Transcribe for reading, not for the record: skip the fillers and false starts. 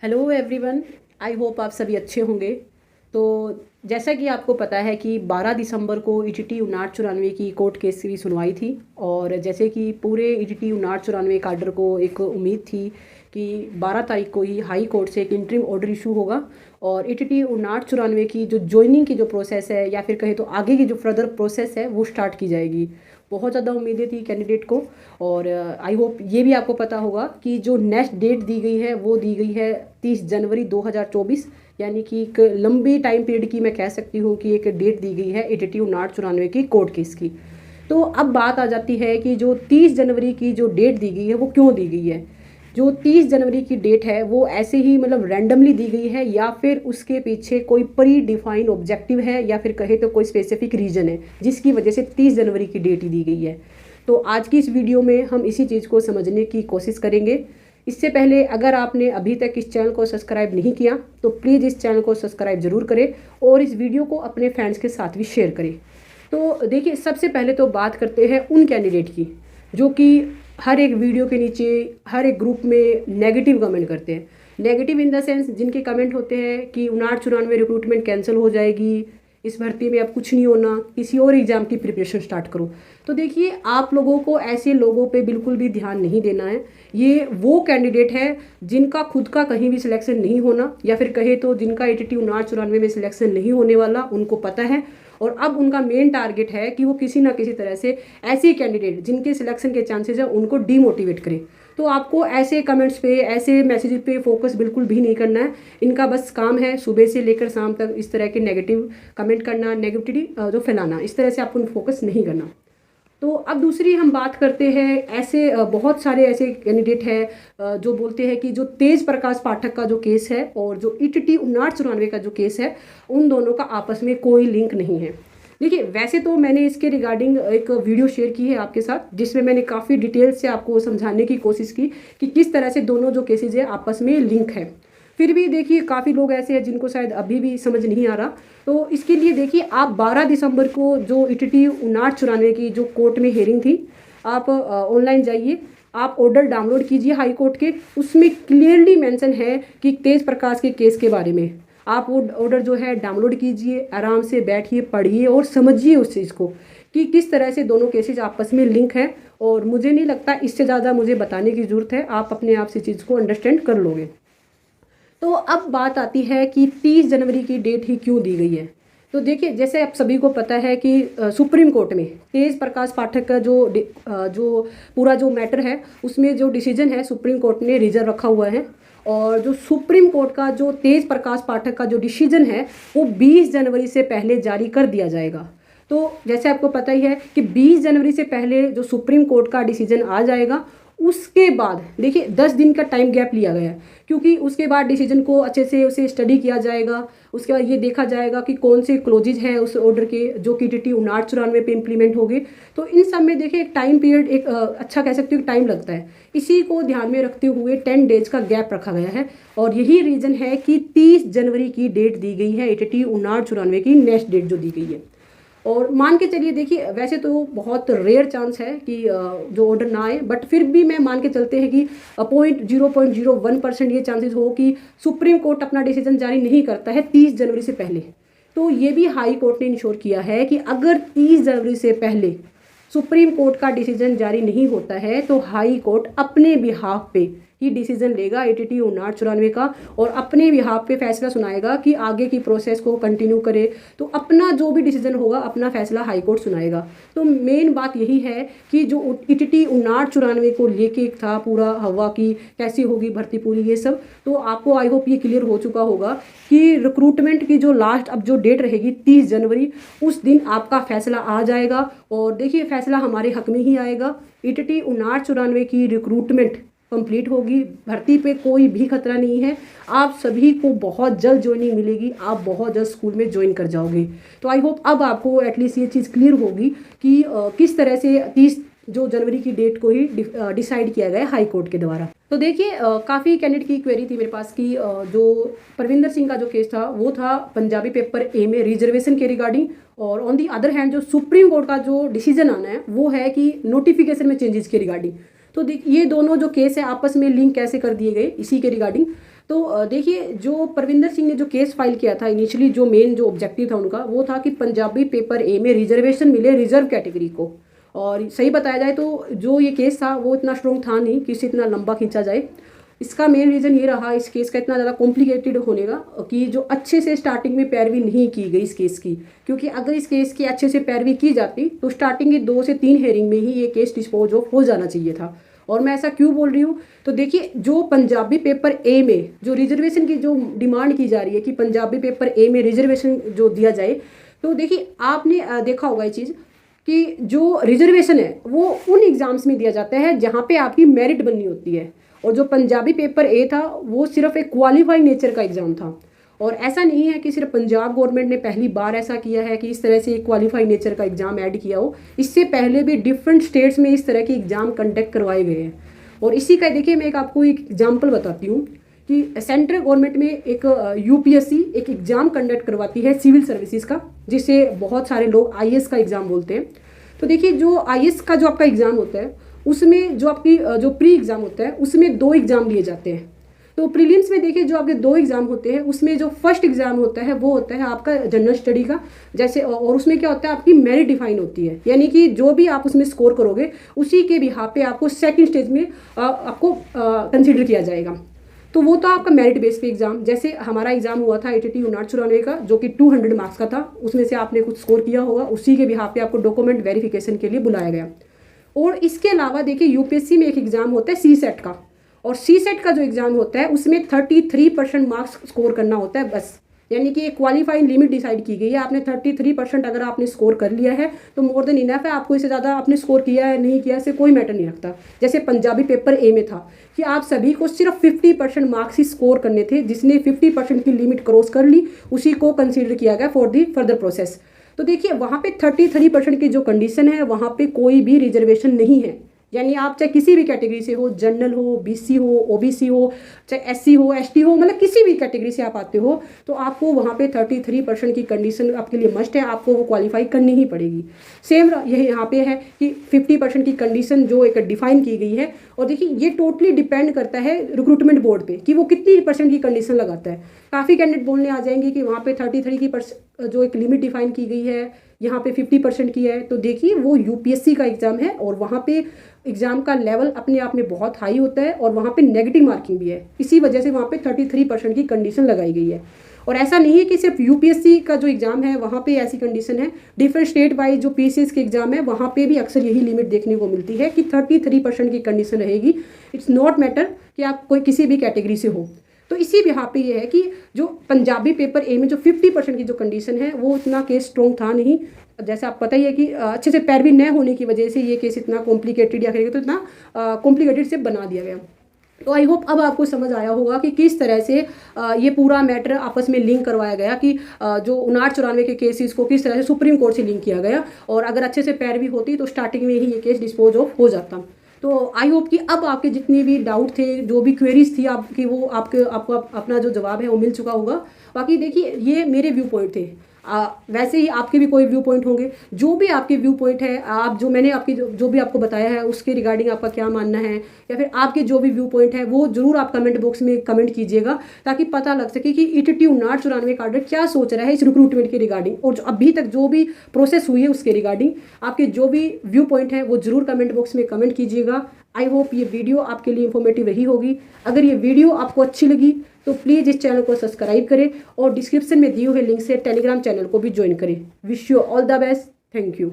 Hello everyone. I hope आप सभी अच्छे होंगे। तो जैसा कि आपको पता है कि 12 दिसंबर को ईटीटी 5994 की कोर्ट केस की सुनवाई थी। और जैसे कि पूरे ईटीटी 5994 काडर को एक उम्मीद थी कि 12 तारीख को ही हाई कोर्ट से एक इंटरिम ऑर्डर इशू होगा और ईटीटी 5994 की जो ज्वाइनिंग की जो प्रोसेस है या फिर कहें तो आगे की जो फर्दर प्रोसेस है वो स्टार्ट की जाएगी। बहुत ज़्यादा उम्मीदें थी कैंडिडेट को। और आई होप ये भी आपको पता होगा कि जो नेक्स्ट डेट दी गई है वो दी गई है 30 जनवरी 2024। यानी कि एक लंबी टाइम पीरियड की मैं कह सकती हूँ कि एक डेट दी गई है ईटीटी 5994 की कोर्ट केस की। तो अब बात आ जाती है कि जो 30 जनवरी की जो डेट दी गई है वो क्यों दी गई है। जो 30 जनवरी की डेट है वो ऐसे ही मतलब रैंडमली दी गई है या फिर उसके पीछे कोई प्री डिफाइंड ऑब्जेक्टिव है या फिर कहे तो कोई स्पेसिफिक रीज़न है जिसकी वजह से 30 जनवरी की डेट ही दी गई है। तो आज की इस वीडियो में हम इसी चीज़ को समझने की कोशिश करेंगे। इससे पहले अगर आपने अभी तक इस चैनल को सब्सक्राइब नहीं किया तो प्लीज़ इस चैनल को सब्सक्राइब ज़रूर करें और इस वीडियो को अपने फ्रेंड्स के साथ भी शेयर करें। तो देखिए, सबसे पहले तो बात करते हैं उन कैंडिडेट की जो कि हर एक वीडियो के नीचे हर एक ग्रुप में नेगेटिव कमेंट करते हैं। नेगेटिव इन द सेंस जिनके कमेंट होते हैं कि 5994 रिक्रूटमेंट कैंसिल हो जाएगी, इस भर्ती में अब कुछ नहीं होना, किसी और एग्ज़ाम की प्रिपरेशन स्टार्ट करो। तो देखिए, आप लोगों को ऐसे लोगों पे बिल्कुल भी ध्यान नहीं देना है। ये वो कैंडिडेट है जिनका खुद का कहीं भी सिलेक्शन नहीं होना या फिर कहे तो जिनका ईटीटी 5994 में सिलेक्शन नहीं होने वाला, उनको पता है। और अब उनका मेन टारगेट है कि वो किसी ना किसी तरह से ऐसे कैंडिडेट जिनके सिलेक्शन के चांसेस हैं उनको डीमोटिवेट करें। तो आपको ऐसे कमेंट्स पे ऐसे मैसेजेस पे फोकस बिल्कुल भी नहीं करना है। इनका बस काम है सुबह से लेकर शाम तक इस तरह के नेगेटिव कमेंट करना, नेगेटिविटी जो फैलाना, इस तरह से आपको फोकस नहीं करना। तो अब दूसरी हम बात करते हैं ऐसे बहुत सारे ऐसे कैंडिडेट हैं जो बोलते हैं कि जो तेज प्रकाश पाठक का जो केस है और जो ईटीटी 5994 का जो केस है उन दोनों का आपस में कोई लिंक नहीं है। देखिए, वैसे तो मैंने इसके रिगार्डिंग एक वीडियो शेयर की है आपके साथ जिसमें मैंने काफ़ी डिटेल से आपको समझाने की कोशिश की कि किस तरह से दोनों जो केसेज है आपस में लिंक है। फिर भी देखिए, काफ़ी लोग ऐसे हैं जिनको शायद अभी भी समझ नहीं आ रहा। तो इसके लिए देखिए, आप 12 दिसंबर को जो ईटीटी 5994 की जो कोर्ट में हेयरिंग थी, आप ऑनलाइन जाइए, आप ऑर्डर डाउनलोड कीजिए हाई कोर्ट के। उसमें क्लियरली मेंशन है कि तेज प्रकाश के केस के बारे में। आप वो ऑर्डर जो है डाउनलोड कीजिए, आराम से बैठिए, पढ़िए और समझिए उस चीज़ को कि किस तरह से दोनों केसेज आपस में लिंक हैं। और मुझे नहीं लगता इससे ज़्यादा मुझे बताने की ज़रूरत है, आप अपने आप से चीज़ को अंडरस्टैंड कर लोगे। तो अब बात आती है कि 30 जनवरी की डेट ही क्यों दी गई है। तो देखिए, जैसे आप सभी को पता है कि सुप्रीम कोर्ट में तेज प्रकाश पाठक का जो पूरा जो मैटर है उसमें जो डिसीजन है सुप्रीम कोर्ट ने रिजर्व रखा हुआ है। और जो सुप्रीम कोर्ट का जो तेज प्रकाश पाठक का जो डिसीजन है वो 20 जनवरी से पहले जारी कर दिया जाएगा। तो जैसे आपको पता ही है कि 20 जनवरी से पहले जो सुप्रीम कोर्ट का डिसीजन आ जाएगा, उसके बाद देखिए 10 दिन का टाइम गैप लिया गया है क्योंकि उसके बाद डिसीजन को अच्छे से उसे स्टडी किया जाएगा। उसके बाद ये देखा जाएगा कि कौन से क्लोजेज हैं उस ऑर्डर के जो कि ईटीटी 5994 पे इम्प्लीमेंट होंगे। तो इन सब में देखिए एक टाइम पीरियड, एक अच्छा कह सकते हो टाइम लगता है। इसी को ध्यान में रखते हुए 10 डेज का गैप रखा गया है और यही रीज़न है कि 30 जनवरी की डेट दी गई है ईटीटी 5994 की नेक्स्ट डेट जो दी गई है। और मान के चलिए, देखिए वैसे तो बहुत रेयर चांस है कि जो ऑर्डर ना आए, बट फिर भी मैं मान के चलते हैं कि 0.01% ये चांसेस हो कि सुप्रीम कोर्ट अपना डिसीजन जारी नहीं करता है 30 जनवरी से पहले। तो ये भी हाई कोर्ट ने इंश्योर किया है कि अगर 30 जनवरी से पहले सुप्रीम कोर्ट का डिसीजन जारी नहीं होता है तो हाई कोर्ट अपने बिहाफ पे ही डिसीजन लेगा ईटीटी 5994 का और अपने बिहाफ पे फैसला सुनाएगा कि आगे की प्रोसेस को कंटिन्यू करे। तो अपना जो भी डिसीजन होगा, अपना फैसला हाई कोर्ट सुनाएगा। तो मेन बात यही है कि जो ईटीटी 5994 को लेके था पूरा हवा की कैसी होगी भर्ती पूरी, ये सब तो आपको आई होप ये क्लियर हो चुका होगा कि रिक्रूटमेंट की जो लास्ट अब जो डेट रहेगी 30 जनवरी, उस दिन आपका फैसला आ जाएगा। और देखिए, फैसला हमारे हक में ही आएगा। ईटीटी 5994 की रिक्रूटमेंट कंप्लीट होगी, भर्ती पे कोई भी खतरा नहीं है। आप सभी को बहुत जल्द ज्वाइनिंग मिलेगी, आप बहुत जल्द स्कूल में ज्वाइन कर जाओगे। तो आई होप अब आपको एटलीस्ट ये चीज़ क्लियर होगी कि किस तरह से 30 जो जनवरी की डेट को ही डिसाइड किया गया हाई कोर्ट के द्वारा। तो देखिए, काफ़ी कैंडिडेट की क्वेरी थी मेरे पास कि जो परविंदर सिंह का जो केस था वो था पंजाबी पेपर ए में रिजर्वेशन के रिगार्डिंग, और ऑन दी अदर हैंड जो सुप्रीम कोर्ट का जो डिसीजन आना है वो है कि नोटिफिकेशन में चेंजेस के रिगार्डिंग। तो ये दोनों जो केस है आपस में लिंक कैसे कर दिए गए इसी के रिगार्डिंग। तो देखिए, जो परविंदर सिंह ने जो केस फाइल किया था इनिशियली, जो मेन जो ऑब्जेक्टिव था उनका वो था कि पंजाबी पेपर ए में रिजर्वेशन मिले रिजर्व कैटेगरी को। और सही बताया जाए तो जो ये केस था वो इतना स्ट्रॉन्ग था नहीं कि इसे इतना लंबा खींचा जाए। इसका मेन रीज़न ये रहा इस केस का इतना ज़्यादा कॉम्प्लिकेटेड होने का कि जो अच्छे से स्टार्टिंग में पैरवी नहीं की गई इस केस की। क्योंकि अगर इस केस की अच्छे से पैरवी की जाती तो स्टार्टिंग की 2 से 3 हेयरिंग में ही ये केस डिस्पोज ऑफ हो जाना चाहिए था। और मैं ऐसा क्यों बोल रही हूँ, तो देखिए, जो पंजाबी पेपर ए में जो रिजर्वेशन की जो डिमांड की जा रही है कि पंजाबी पेपर ए में रिजर्वेशन जो दिया जाए, तो देखिए आपने देखा होगा ये चीज़ कि जो रिजर्वेशन है वो उन एग्ज़ाम्स में दिया जाता है जहाँ पे आपकी मेरिट बननी होती है। और जो पंजाबी पेपर ए था वो सिर्फ एक क्वालिफाइंग नेचर का एग्ज़ाम था। और ऐसा नहीं है कि सिर्फ पंजाब गवर्नमेंट ने पहली बार ऐसा किया है कि इस तरह से एक क्वालिफाइंग नेचर का एग्ज़ाम ऐड किया हो। इससे पहले भी डिफरेंट स्टेट्स में इस तरह के एग्ज़ाम कंडक्ट करवाए गए हैं। और इसी का देखिए, मैं आपको एक एग्जाम्पल बताती हूँ कि सेंट्रल गवर्नमेंट में एक यूपीएससी एक एग्ज़ाम कंडक्ट करवाती है सिविल सर्विसेज का, जिसे बहुत सारे लोग आईएएस का एग्ज़ाम बोलते हैं। तो देखिए, जो आईएएस का जो आपका एग्ज़ाम होता है उसमें जो आपकी जो प्री एग्ज़ाम होता है उसमें 2 एग्ज़ाम लिए जाते हैं। तो प्रीलिम्स में देखिए, जो आपके 2 एग्ज़ाम होते हैं उसमें जो फर्स्ट एग्ज़ाम होता है वो होता है आपका जनरल स्टडी का, जैसे, और उसमें क्या होता है आपकी मेरिट डिफाइन होती है, यानी कि जो भी आप उसमें स्कोर करोगे उसी के बिहाफ पे आपको सेकंड स्टेज में आपको कंसिडर किया जाएगा। तो वो तो आपका मेरिट बेस पे एग्ज़ाम, जैसे हमारा एग्ज़ाम हुआ था ITT 5994 का, जो कि 200 मार्क्स का था। उसमें से आपने कुछ स्कोर किया होगा, उसी के बिहाफ पे आपको डॉक्यूमेंट वेरिफिकेशन के लिए बुलाया गया। और इसके अलावा देखिए, यूपीएससी में एक एग्ज़ाम होता है CSET का, और CSET का जो एग्ज़ाम होता है उसमें 33% मार्क्स स्कोर करना होता है बस। यानी कि एक क्वालिफाइंग लिमिट डिसाइड की गई है, आपने 33% अगर आपने स्कोर कर लिया है तो मोर देन इनफ है। आपको इससे ज़्यादा आपने स्कोर किया है नहीं किया, इससे कोई मैटर नहीं रखता। जैसे पंजाबी पेपर ए में था कि आप सभी को सिर्फ 50% मार्क्स ही स्कोर करने थे, जिसने 50% की लिमिट क्रॉस कर ली उसी को कंसिडर किया गया फॉर दी फर्दर प्रोसेस। तो देखिए, वहाँ पे 33% की जो कंडीशन है वहाँ पे कोई भी रिजर्वेशन नहीं है। यानी आप चाहे किसी भी कैटेगरी से हो, जनरल हो, BC हो, OBC हो, चाहे SC हो, ST हो, मतलब किसी भी कैटेगरी से आप आते हो तो आपको वहाँ पे 33% की कंडीशन आपके लिए मस्ट है, आपको वो क्वालिफाई करनी ही पड़ेगी। सेम यही यहाँ पे है कि 50% की कंडीशन जो एक डिफाइन की गई है। और देखिए, ये टोटली डिपेंड करता है रिक्रूटमेंट बोर्ड पे कि वो कितनी % की कंडीशन लगाता है। काफ़ी कैंडिडेट बोलने आ जाएंगे कि वहाँ पे 33 की जो एक लिमिट डिफाइन की गई है, यहाँ पे 50% की है। तो देखिए, वो यूपीएससी का एग्ज़ाम है और वहाँ पे एग्ज़ाम का लेवल अपने आप में बहुत हाई होता है और वहाँ पे नेगेटिव मार्किंग भी है। इसी वजह से वहाँ पे 33% की कंडीशन लगाई गई है। और ऐसा नहीं है कि सिर्फ यूपीएससी का जो एग्ज़ाम है वहाँ पे ऐसी कंडीशन है, डिफरेंट स्टेट वाइज जो PCS के एग्ज़ाम है वहाँ पे भी अक्सर यही लिमिट देखने को मिलती है कि 33% की कंडीशन रहेगी। इट्स नॉट मैटर कि आप कोई किसी भी कैटेगरी से हो। तो इसी बिहार पे ये है कि जो पंजाबी पेपर ए में जो 50% की जो कंडीशन है वो इतना केस स्ट्रॉन्ग था नहीं। जैसे आप पता ही है कि अच्छे से पैरवी न होने की वजह से ये केस इतना कॉम्प्लिकेटेड या कहेंगे तो इतना कॉम्प्लिकेटेड से बना दिया गया। तो आई होप अब आपको समझ आया होगा कि किस तरह से ये पूरा मैटर आपस में लिंक करवाया गया कि जो 5994 के केसेस को किस तरह से सुप्रीम कोर्ट से लिंक किया गया। और अगर अच्छे से पैरवी होती तो स्टार्टिंग में ही ये केस डिस्पोज ऑफ हो जाता। तो आई होप कि अब आपके जितने भी डाउट थे, जो भी क्वेरीज थी आपकी, वो आपको अपना जो जवाब है वो मिल चुका होगा। बाकी देखिए, ये मेरे व्यू पॉइंट थे, वैसे ही आपके भी कोई व्यू पॉइंट होंगे। जो भी आपके व्यू पॉइंट है, आप जो मैंने आपकी जो भी आपको बताया है उसके रिगार्डिंग आपका क्या मानना है, या फिर आपके जो भी व्यू पॉइंट है वो जरूर आप कमेंट बॉक्स में कमेंट कीजिएगा, ताकि पता लग सके कि ITT 5994 का क्या सोच रहा है इस रिक्रूटमेंट के रिगार्डिंग, और जो अभी तक जो भी प्रोसेस हुई है उसके रिगार्डिंग आपके जो भी व्यू पॉइंट है वो जरूर कमेंट बॉक्स में कमेंट कीजिएगा। आई होप ये वीडियो आपके लिए इन्फॉर्मेटिव रही होगी। अगर ये वीडियो आपको अच्छी लगी तो प्लीज़ इस चैनल को सब्सक्राइब करें और डिस्क्रिप्शन में दिए हुए लिंक से टेलीग्राम चैनल को भी ज्वाइन करें। Wish you all the best. Thank you.